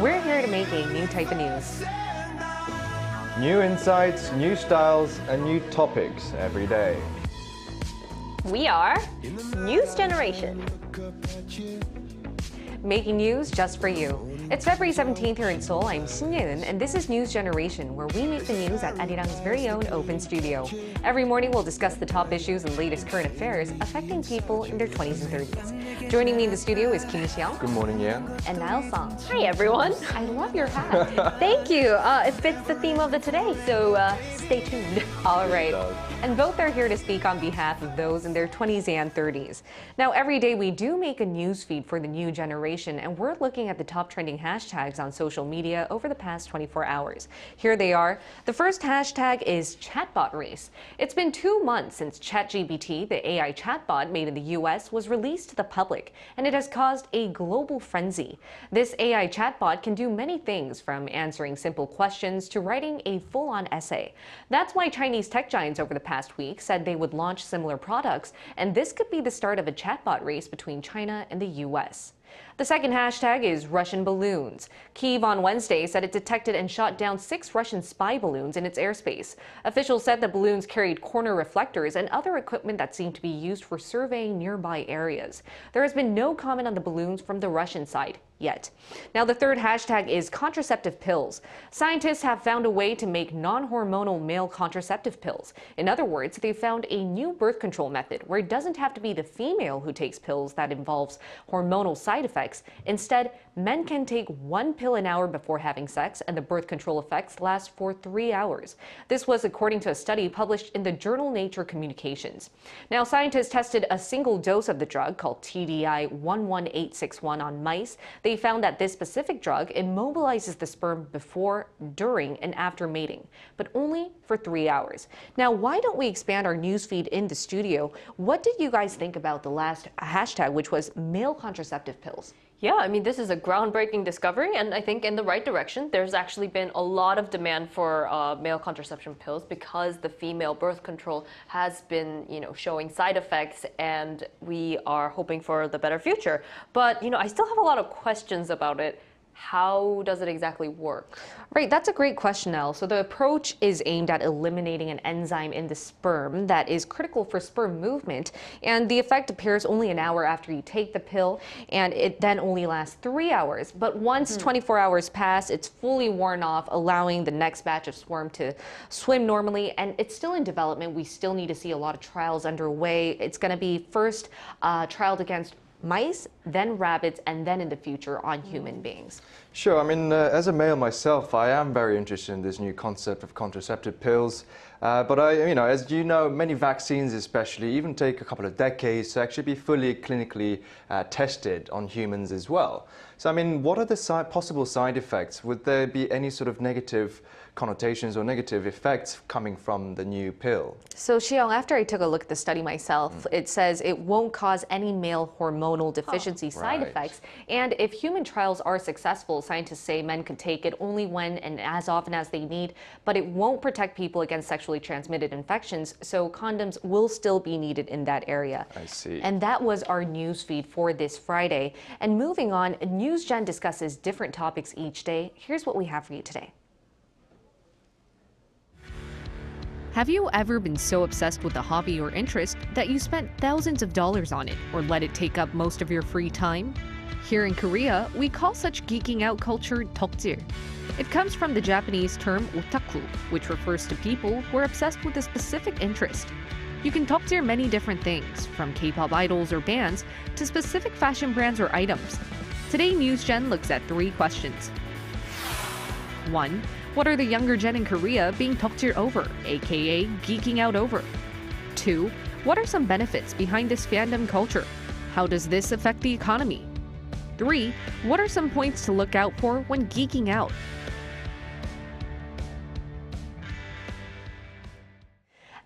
We're here to make a new type of news. New insights, new styles, and new topics every day. We are News Generation. Making news just for you. It's February 17th here in Seoul. I'm Shin Yeun, and this is News Generation, where we make the news at Arirang's very own open studio. Every morning, we'll discuss the top issues and latest current affairs affecting people in their 20s and 30s. Joining me in the studio is Kim Xiang. Good morning, Yeon. And Niall Song. Hi, everyone. I love your hat. Thank you. It fits the theme of the today, so stay tuned. All right. And both are here to speak on behalf of those in their 20s and 30s. Now, every day we do make a news feed for the new generation, and we're looking at the top trending hashtags on social media over the past 24 hours. Here they are. The first hashtag is chatbot race. It's been 2 months since ChatGPT, the AI chatbot made in the US, was released to the public, and it has caused a global frenzy. This AI chatbot can do many things, from answering simple questions to writing a full-on essay. That's why Chinese tech giants over the past week said they would launch similar products, and this could be the start of a chatbot race between China and the US. The second hashtag is Russian balloons. Kyiv on Wednesday said it detected and shot down 6 Russian spy balloons in its airspace. Officials said the balloons carried corner reflectors and other equipment that seemed to be used for surveying nearby areas. There has been no comment on the balloons from the Russian side yet. Now, the third hashtag is contraceptive pills. Scientists have found a way to make non-hormonal male contraceptive pills. In other words, they found a new birth control method where it doesn't have to be the female who takes pills that involves hormonal side effects. Instead, men can take 1 pill an hour before having sex, and the birth control effects last for 3 hours. This was according to a study published in the journal Nature Communications. Now, scientists tested a single dose of the drug called TDI 11861 on mice. They found that this specific drug immobilizes the sperm before, during, and after mating, but only for 3 hours. Now, why don't we expand our newsfeed in the studio? What did you guys think about the last hashtag, which was male contraceptive pills? Yeah, I mean, this is a groundbreaking discovery, and I think in the right direction. There's actually been a lot of demand for male contraception pills because the female birth control has been, showing side effects, and we are hoping for the better future. But, I still have a lot of questions about it. How does it exactly work? Right, that's a great question, Elle. So the approach is aimed at eliminating an enzyme in the sperm that is critical for sperm movement, and the effect appears only an hour after you take the pill, and it then only lasts 3 hours. But once 24 hours pass, it's fully worn off, allowing the next batch of sperm to swim normally, and it's still in development. We still need to see a lot of trials underway. It's going to be first trialed against mice, then rabbits, and then in the future on human beings. Sure, I mean, as a male myself, I am very interested in this new concept of contraceptive pills. But as you know, many vaccines especially even take a couple of decades to actually be fully clinically tested on humans as well. So, I mean, what are the possible side effects? Would there be any sort of negative connotations or negative effects coming from the new pill? So, Xiong, after I took a look at the study myself, it says it won't cause any male hormonal deficiency side effects. And if human trials are successful, scientists say men could take it only when and as often as they need, but it won't protect people against sexually transmitted infections, so condoms will still be needed in that area. I see. And that was our news feed for this Friday. And moving on, News Gen discusses different topics each day. Here's what we have for you today. Have you ever been so obsessed with a hobby or interest that you spent thousands of dollars on it or let it take up most of your free time? Here in Korea, we call such geeking out culture 덕질. It comes from the Japanese term otaku, which refers to people who are obsessed with a specific interest. You can 덕질 many different things, from K-pop idols or bands to specific fashion brands or items. Today, News Gen looks at 3 questions. 1. What are the younger gen in Korea being 덕질 over, aka geeking out over? 2. What are some benefits behind this fandom culture? How does this affect the economy? 3. What are some points to look out for when geeking out?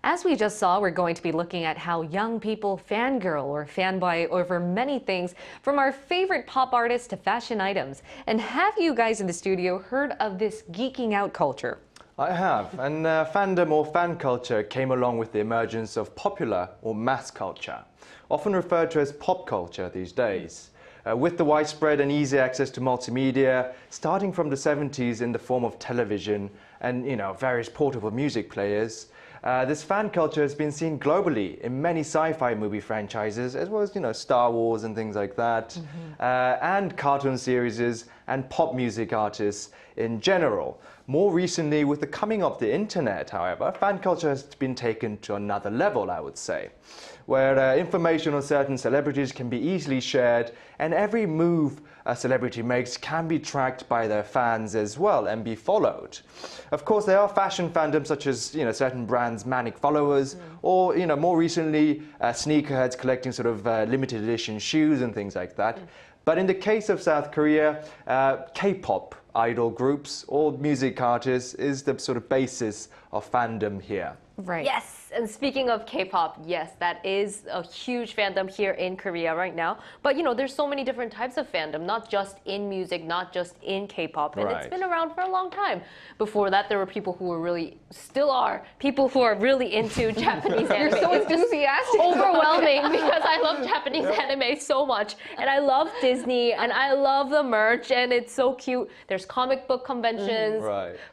As we just saw, we're going to be looking at how young people fangirl or fanboy over many things, from our favorite pop artists to fashion items. And have you guys in the studio heard of this geeking out culture? I have, and fandom or fan culture came along with the emergence of popular or mass culture, often referred to as pop culture these days. With the widespread and easy access to multimedia, starting from the 70s in the form of television and various portable music players, this fan culture has been seen globally in many sci-fi movie franchises, as well as Star Wars and things like that, and cartoon series and pop music artists in general. More recently, with the coming of the internet, however, fan culture has been taken to another level, I would say, where information on certain celebrities can be easily shared, and every move a celebrity makes can be tracked by their fans as well and be followed. Of course, there are fashion fandoms such as certain brands' manic followers, or more recently, sneakerheads collecting sort of limited edition shoes and things like that. But in the case of South Korea, K-pop idol groups or music artists is the sort of basis of fandom here. Right. Yes, and speaking of K-pop, yes, that is a huge fandom here in Korea right now. But there's so many different types of fandom, not just in music, not just in K-pop, and it's been around for a long time. Before that, there were people who were really, still are, people who are really into Japanese anime. You're so enthusiastic. Overwhelming because I love Japanese anime so much, and I love Disney, and I love the merch, and it's so cute. There's comic book conventions,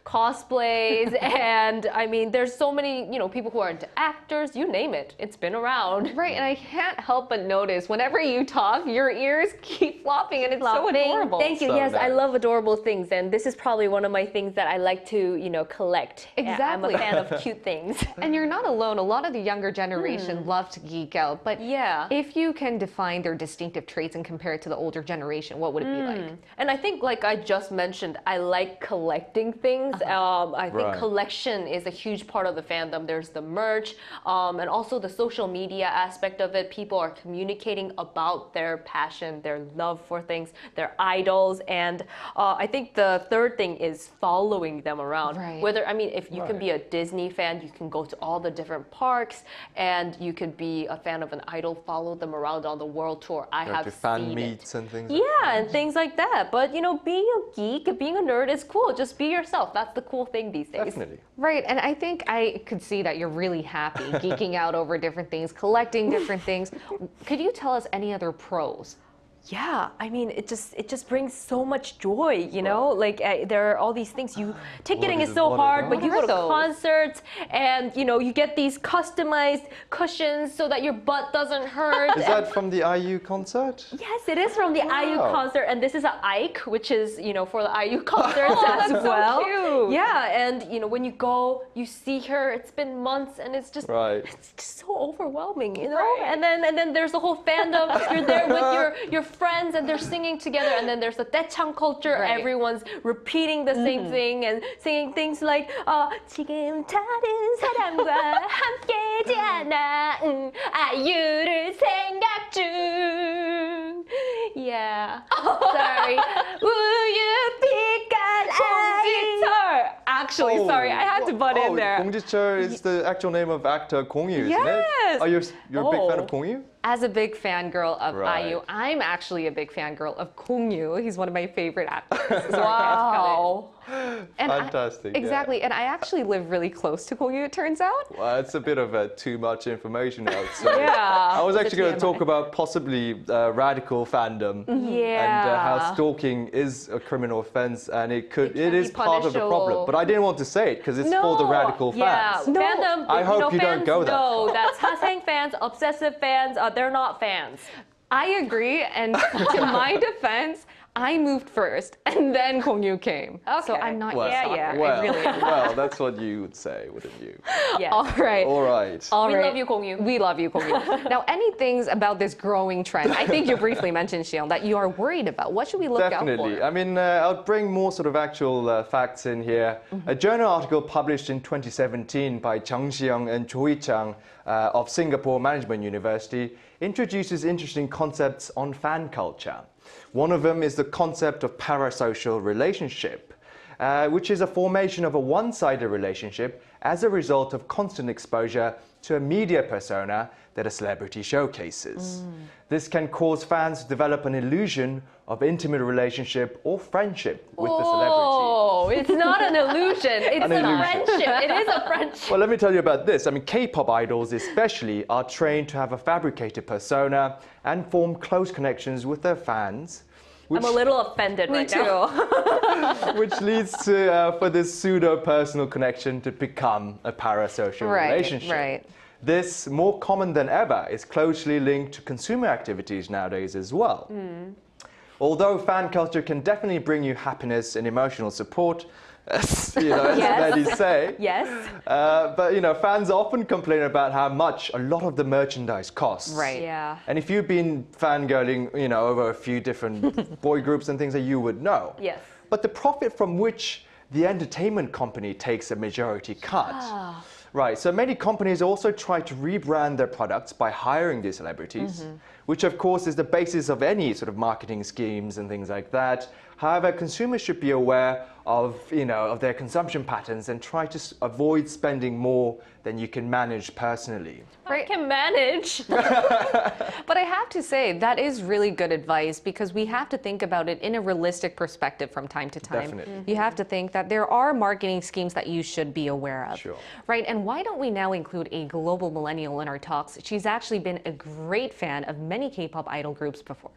cosplays, and I mean, there's so many people who are into actors, you name it. It's been around. Right, and I can't help but notice whenever you talk, your ears keep flopping, and it's so adorable. Thank you. So yes, nice. I love adorable things, and this is probably one of my things that I like to, collect. Exactly. I'm a fan of cute things. And you're not alone. A lot of the younger generation love to geek out. But if you can define their distinctive traits and compare it to the older generation, what would it be like? And I think, like I just mentioned, I like collecting things. I think collection is a huge part of the fandom. There's the merch, and also the social media aspect of it. People are communicating about their passion, their love for things, their idols, and I think the third thing is following them around. Whether, if you can be a Disney fan, you can go to all the different parks, and you could be a fan of an idol, follow them around on the world tour. I have fan seen meets and things. and things like that. But being a geek, being a nerd is cool. Just be yourself. That's the cool thing these days. Definitely. Right, and I think I could see that you're really happy geeking out over different things, collecting different things. Could you tell us any other pros? Yeah, it just brings so much joy, Like there are all these things. Ticketing is so hard, but you go to concerts and you get these customized cushions so that your butt doesn't hurt. Is that from the IU concert? Yes, it is from the IU concert, and this is a Ike, which is for the IU concerts as well. So cute. Yeah, and when you go, you see her. It's been months, and it's just so overwhelming, And then there's the whole fandom. You're there with your friends, and they're singing together, and then there's the daechang culture. Everyone's repeating the same thing and singing things like 지금 다른 사람과 함께지 않아 아유를 생각 중. Yeah. Sorry. Will you pick an Victor? Actually, sorry, I had to butt in there. 공지철 is the actual name of actor Kong Yu, isn't it? Yes. Oh, you're a big fan of Kong Yu? As a big fangirl of IU, I'm actually a big fangirl of Kong Yu. He's one of my favorite actors. Wow. And Fantastic. Exactly, and I actually live really close to Kong Yu, it turns out. Well, it's a bit of too much information, I would say. Yeah. I was actually going to talk about possibly radical fandom and how stalking is a criminal offense, and it is part of the problem. But I didn't want to say it because it's for the radical fans. Fandom. I hope you don't go that far. No, that's 사생 fans, obsessive fans. They're not fans. I agree, and to my defense, I moved first, and then Kong Yu came. Okay. So I'm not Well, I really am. well, that's what you would say, wouldn't you? Yeah. All right. All right. We love you, Kong Yu. We love you, Kong Yu. Now, any things about this growing trend? I think you briefly mentioned, Shion, that you are worried about. What should we look out for? Definitely. I'll bring more sort of actual facts in here. A journal article published in 2017 by Chang Xiang and Choi Chang of Singapore Management University introduces interesting concepts on fan culture. One of them is the concept of parasocial relationship, which is a formation of a one-sided relationship as a result of constant exposure to a media persona that a celebrity showcases. This can cause fans to develop an illusion of intimate relationship or friendship with the celebrity. No, it's not an illusion. It's An a illusion. friendship. It is a friendship. Well, let me tell you about this. I mean, K-pop idols especially are trained to have a fabricated persona and form close connections with their fans. I'm a little offended Me right too. now. Which leads to for this pseudo-personal connection to become a parasocial relationship. Right. This, more common than ever, is closely linked to consumer activities nowadays as well. Although fan culture can definitely bring you happiness and emotional support, as many say. Yes. But fans often complain about how much a lot of the merchandise costs. Right. Yeah. And if you've been fangirling, over a few different boy groups and things that you would know. Yes. But the profit from which the entertainment company takes a majority cut. Right, so many companies also try to rebrand their products by hiring these celebrities, which of course is the basis of any sort of marketing schemes and things like that. However, consumers should be aware of their consumption patterns and try to avoid spending more than you can manage personally. I can manage. But I have to say, that is really good advice because we have to think about it in a realistic perspective from time to time. Definitely. You have to think that there are marketing schemes that you should be aware of. Sure. Right, and why don't we now include a global millennial in our talks? She's actually been a great fan of many K-pop idol groups before.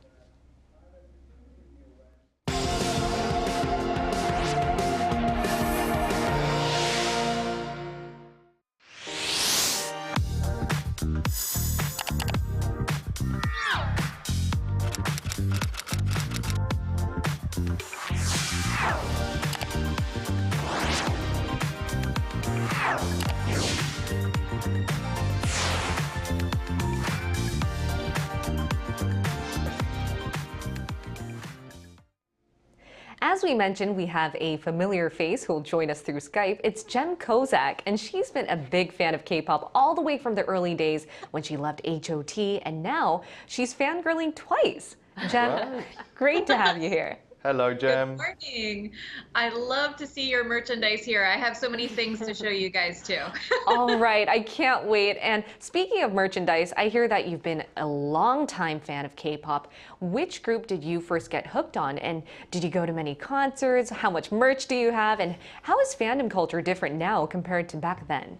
As we mentioned, we have a familiar face who will join us through Skype. It's Jem Kozak, and she's been a big fan of K-pop all the way from the early days when she loved HOT, and now she's fangirling twice. Jem, great to have you here. Hello, Jem. Good morning. I love to see your merchandise here. I have so many things to show you guys too. All right, I can't wait. And speaking of merchandise, I hear that you've been a longtime fan of K-pop. Which group did you first get hooked on? And did you go to many concerts? How much merch do you have? And how is fandom culture different now compared to back then?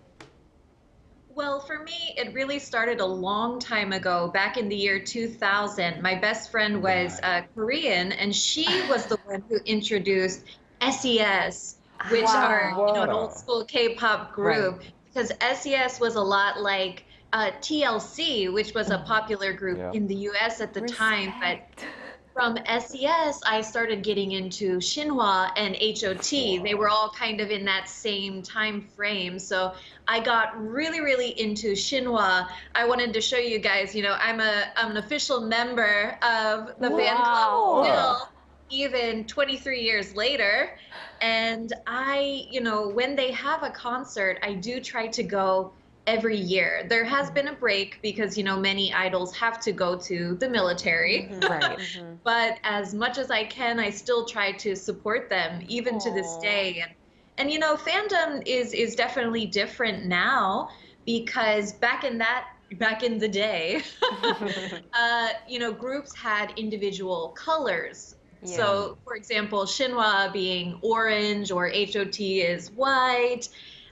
Well, for me, it really started a long time ago, back in the year 2000. My best friend was Korean, and she was the one who introduced SES, which are an old school K-pop group. Right. Because SES was a lot like TLC, which was a popular group in the US at the time. But from SES, I started getting into Shinhwa and HOT. They were all kind of in that same time frame. So I got really, really into Shinhwa. I wanted to show you guys, I'm an official member of the fan club still, even 23 years later. And when they have a concert, I do try to go every year. There has been a break because, many idols have to go to the military. Right. But as much as I can, I still try to support them, even to this day. And fandom is definitely different now because back in the day, groups had individual colors. Yeah. So, for example, Shinhwa being orange or HOT is white.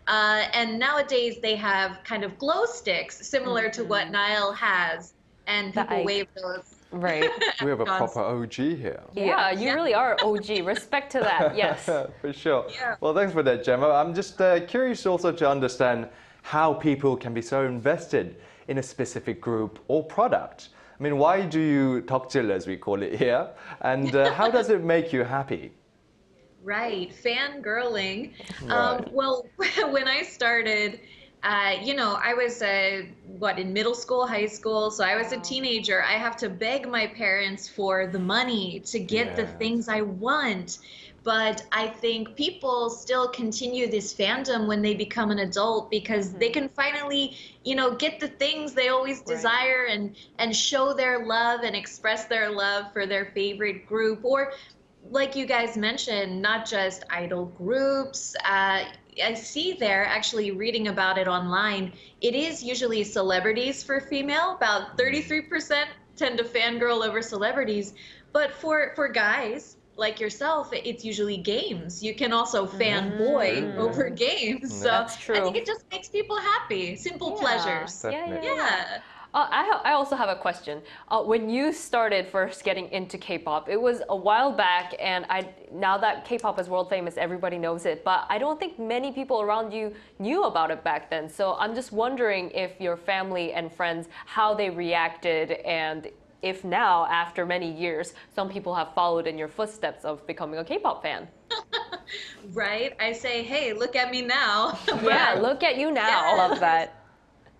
And nowadays they have kind of glow sticks, similar to what Niall has, and people wave those. Right. We have a proper OG here. Yeah, you really are OG. Respect to that. Yes. For sure. Yeah. Well, thanks for that, Gemma. I'm just curious also to understand how people can be so invested in a specific group or product. I mean, why do you 덕질, as we call it here, and how does it make you happy? Right, fangirling. Right. Well, when I started, I was, in middle school, high school, so I was a teenager. I have to beg my parents for the money to get the things I want. But I think people still continue this fandom when they become an adult because they can finally, get the things they always desire and show their love and express their love for their favorite group. Or like you guys mentioned, not just idol groups. I see there, actually reading about it online, it is usually celebrities for female. About 33% tend to fangirl over celebrities. But for guys, like yourself, it's usually games. You can also fanboy over games. So That's true. I think it just makes people happy. Simple pleasures. Definitely. Yeah. I also have a question. When you started first getting into K-pop, it was a while back, and now that K-pop is world famous, everybody knows it. But I don't think many people around you knew about it back then. So I'm just wondering if your family and friends, how they reacted, and if now, after many years, some people have followed in your footsteps of becoming a K-pop fan. Right? I say, hey, look at me now. Yeah, look at you now. Love that.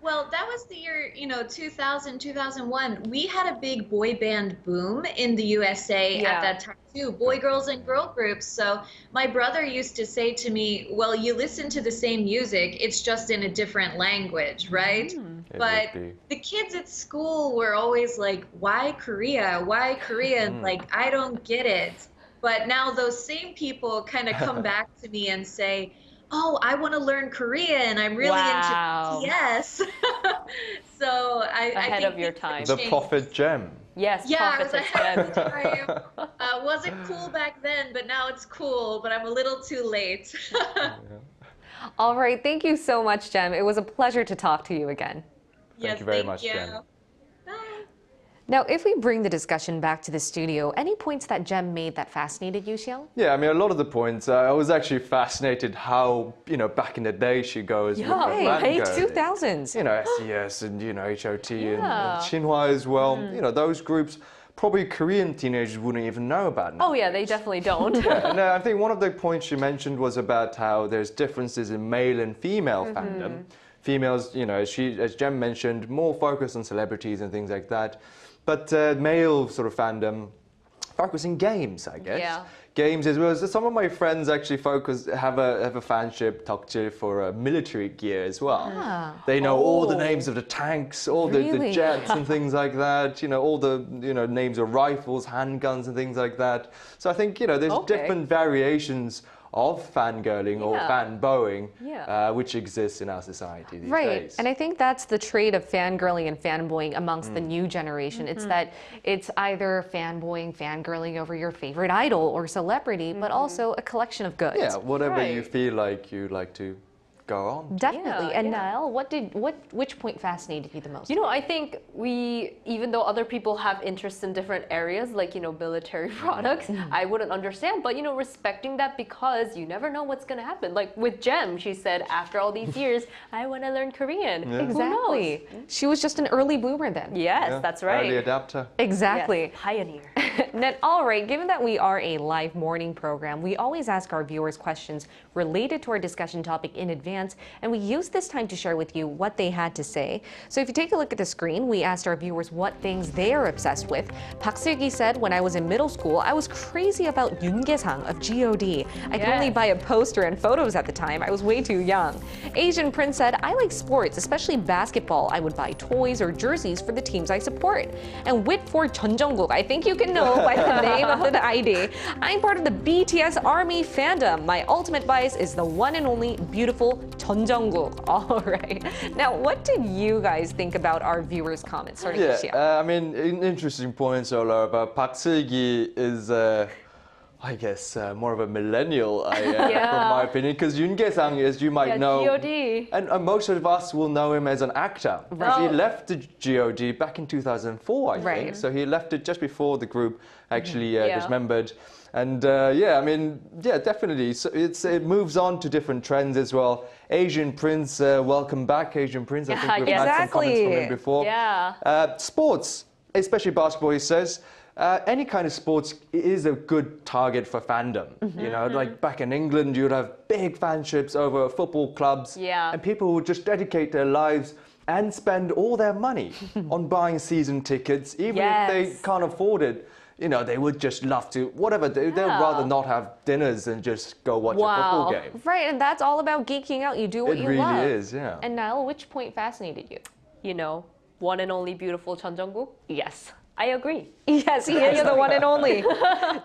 Well, that was the year, 2000, 2001. We had a big boy band boom in the USA at that time too, boy, girls, and girl groups. So my brother used to say to me, well, you listen to the same music, it's just in a different language, right? But the kids at school were always like, why Korea? Why Korea? And like, I don't get it. But now those same people kind of come back to me and say, oh, I want to learn Korean. I'm really into BTS. So I Ahead think of your time. The Prophet Gem. Yes, yeah, it was Prophetess ahead of Gem. time. Wasn't cool back then, but now it's cool. But I'm a little too late. All right, thank you so much, Jem. It was a pleasure to talk to you again. Thank you very much, Jem. Bye. Now, if we bring the discussion back to the studio, any points that Jem made that fascinated you, Xiao? Yeah, I mean, a lot of the points, I was actually fascinated how, back in the day she goes with her Hey, fangirl. 2000s. SES and, HOT and Shinhwa as well. Those groups, probably Korean teenagers wouldn't even know about now. Oh yeah, they definitely don't. And I think one of the points she mentioned was about how there's differences in male and female fandom. Females, as Jem mentioned, more focused on celebrities and things like that. But male sort of fandom focusing games, I guess. Yeah. Games as well. So some of my friends actually have a fanship 덕질 for military gear as well. They know all the names of the tanks, all the jets and things like that. All the names of rifles, handguns and things like that. So I think there's different variations of fangirling or fanboying, which exists in our society these days. And I think that's the trait of fangirling and fanboying amongst the new generation. It's that it's either fanboying, fangirling over your favorite idol or celebrity, but also a collection of goods. Yeah, whatever you feel like you like to go on. Definitely. And Niall, which point fascinated you the most? I think even though other people have interests in different areas, like, military products, I wouldn't understand, but, respecting that because you never know what's going to happen. Like with Jem, she said, after all these years, I want to learn Korean. Yeah. Exactly. She was just an early bloomer then. Yes, that's right. Early adapter. Exactly. Yes, pioneer. Then, all right, given that we are a live morning program, we always ask our viewers questions related to our discussion topic in advance, and we use this time to share with you what they had to say. So if you take a look at the screen, we asked our viewers what things they are obsessed with. Park Se-gi said, when I was in middle school, I was crazy about Yoon Ge-sang of G.O.D. I could only buy a poster and photos at the time. I was way too young. Asian Prince said, I like sports, especially basketball. I would buy toys or jerseys for the teams I support. And Whitford Chun Jung-guk, I think you can know by the name of the ID. I'm part of the BTS ARMY fandom. My ultimate bias is the one and only beautiful Chun Jung-guk. All right. Now, what did you guys think about our viewers' comments? Starting with Xiao. I mean, interesting points, Ola, but Park Se-gi is, I guess, more of a millennial, from my opinion, because Yoon Ge-sang, as you might know, G.O.D. and most of us will know him as an actor. He left the G.O.D. back in 2004, I think. So he left it just before the group actually dismembered. And definitely. So it moves on to different trends as well. Asian Prince, welcome back, Asian Prince. I think we've had some comments from him before. Yeah. Sports, especially basketball, he says. Any kind of sports is a good target for fandom. Like back in England, you'd have big fanships over football clubs. And people would just dedicate their lives and spend all their money on buying season tickets, even if they can't afford it. They would just love to, whatever, they'd rather not have dinners than just go watch a football game. Right, and that's all about geeking out. You do what you love. It really is, yeah. And Niall, which point fascinated you? One and only beautiful Chun Jung-guk? Yes. I agree. Yes, he is the one and only.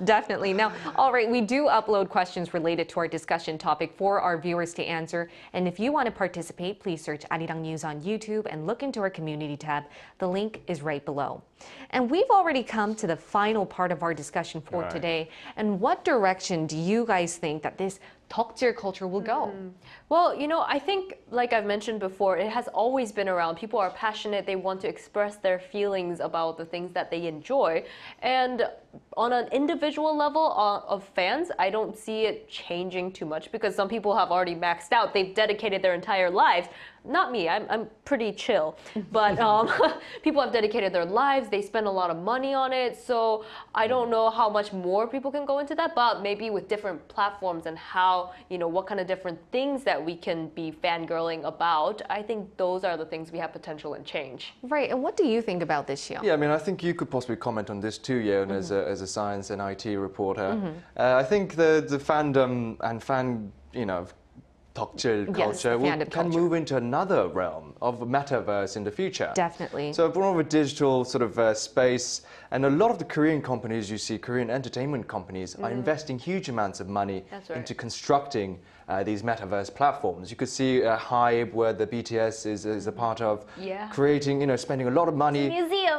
Definitely. Now, all right, we do upload questions related to our discussion topic for our viewers to answer. And if you want to participate, please search Arirang News on YouTube and look into our community tab. The link is right below. And we've already come to the final part of our discussion for today. And what direction do you guys think that this 덕질 culture will go? Well, you know, I think, like I've mentioned before, it has always been around. People are passionate. They want to express their feelings about the things that they enjoy. And on an individual level of fans, I don't see it changing too much because some people have already maxed out. They've dedicated their entire lives. Not me, I'm pretty chill. But people have dedicated their lives. They spend a lot of money on it. So I don't know how much more people can go into that, but maybe with different platforms and how, you know, what kind of different things that we can be fangirling about. I think those are the things we have potential in change. Right, and what do you think about this, Xiao? Yeah, I mean, I think you could possibly comment on this too, Yeon, as a science and IT reporter. I think the fandom and 덕질 culture can move into another realm of metaverse in the future. Definitely. So more of a digital sort of space, and a lot of the Korean companies you see, Korean entertainment companies, are investing huge amounts of money into constructing these metaverse platforms. You could see a Hype where the BTS is a part of, creating, spending a lot of money,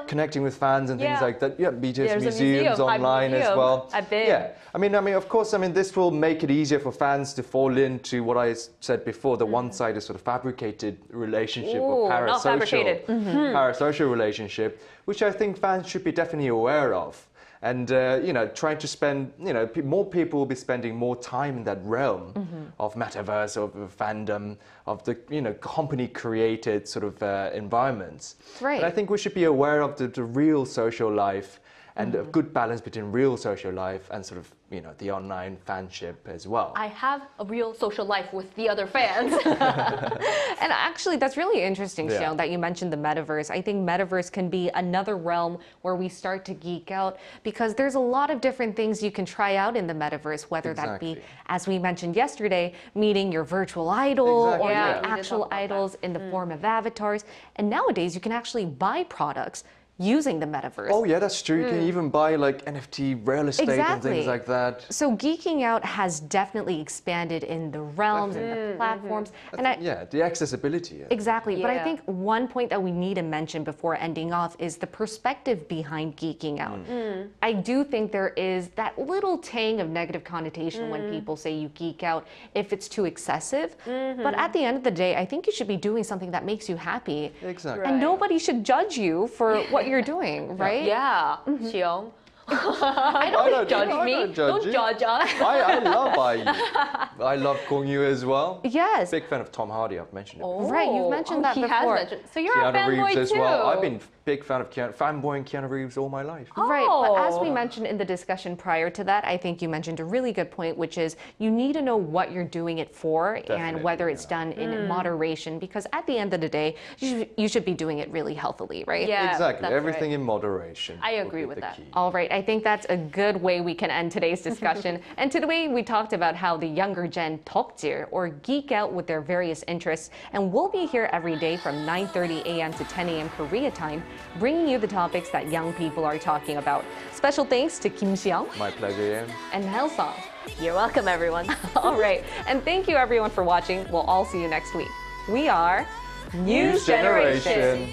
connecting with fans and things like that. Yeah, BTS museums online as well. I've been. Yeah, I mean, of course, this will make it easier for fans to fall into what I said before, the one-sided sort of fabricated relationship or parasocial relationship, which I think fans should be definitely aware of. And, trying to spend, more people will be spending more time in that realm of metaverse, of fandom, of the, company-created sort of environments. Right. And I think we should be aware of the real social life and a good balance between real social life and sort of, the online fanship as well. I have a real social life with the other fans. And actually, that's really interesting, Xiao, that you mentioned the metaverse. I think metaverse can be another realm where we start to geek out because there's a lot of different things you can try out in the metaverse, whether that be, as we mentioned yesterday, meeting your virtual idol or your actual idols in the form of avatars. And nowadays, you can actually buy products using the metaverse. Oh yeah, that's true. You can even buy like NFT real estate and things like that. So geeking out has definitely expanded in the realms and the platforms. And the accessibility. Exactly. But I think one point that we need to mention before ending off is the perspective behind geeking out. I do think there is that little tang of negative connotation when people say you geek out if it's too excessive. But at the end of the day, I think you should be doing something that makes you happy. Exactly. And nobody should judge you for what you're doing, right? Yeah, Xiong. I don't judge me. Don't judge us. I love IU. I love Gong Yu as well. Yes. Big fan of Tom Hardy. I've mentioned it. Right, you've mentioned that he before. Has mentioned. So you're Keanu a fanboy Reeves too. as well. I've been big fan of fanboying Keanu Reeves all my life. Right, but as we mentioned in the discussion prior to that, I think you mentioned a really good point, which is you need to know what you're doing it for and whether it's done in moderation, because at the end of the day, you should be doing it really healthily, right? Yeah, exactly. Everything in moderation. I agree with that. Key. All right, I think that's a good way we can end today's discussion. And today we talked about how the younger gen 덕질 or geek out with their various interests, and we'll be here every day from 9:30 a.m. to 10 a.m. Korea time, bringing you the topics that young people are talking about. Special thanks to Kim Xiang. My pleasure, Ian. And Helsong. You're welcome, everyone. All right, and thank you everyone for watching. We'll all see you next week. We are News Generation.